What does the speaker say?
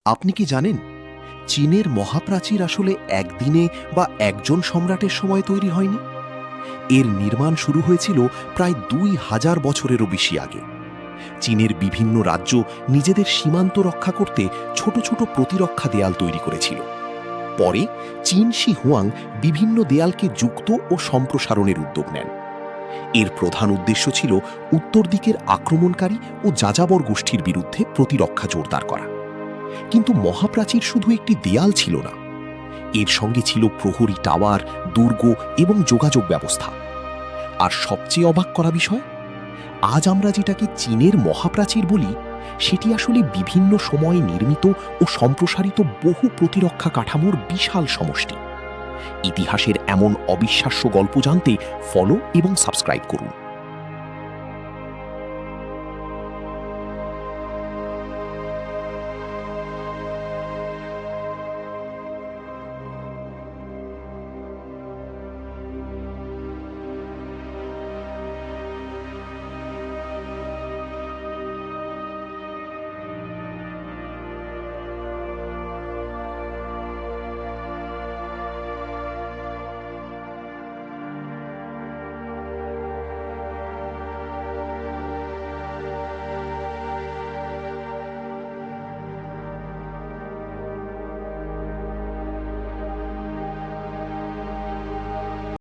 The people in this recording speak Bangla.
আপনি কি জানেন চীনের মহাপ্রাচীর আসলে একদিনে বা একজন সম্রাটের সময় তৈরি হয়নি? এর নির্মাণ শুরু হয়েছিল প্রায় ২,০০০ বছরেরও বেশি আগে। চীনের বিভিন্ন রাজ্য নিজেদের সীমান্ত রক্ষা করতে ছোট ছোট প্রতিরক্ষা দেয়াল তৈরি করেছিল। পরে চীন শি হুয়াং বিভিন্ন দেয়ালকে যুক্ত ও সম্প্রসারণের উদ্যোগ নেন। এর প্রধান উদ্দেশ্য ছিল উত্তর দিকের আক্রমণকারী ও যাযাবর গোষ্ঠীর বিরুদ্ধে প্রতিরক্ষা জোরদার করা। কিন্তু মহাপ্রাচীর শুধু একটি দেয়াল ছিল না, এর সঙ্গে ছিল প্রহরী টাওয়ার, দুর্গ এবং যোগাযোগ ব্যবস্থা। আর সবচেয়ে অবাক করা বিষয়, আজ আমরা যেটাকে চীনের মহাপ্রাচীর বলি, সেটি আসলে বিভিন্ন সময়ে নির্মিত ও সম্প্রসারিত বহু প্রতিরক্ষা কাঠামোর বিশাল সমষ্টি। ইতিহাসের এমন অবিশ্বাস্য গল্প জানতে ফলো এবং সাবস্ক্রাইব করুন।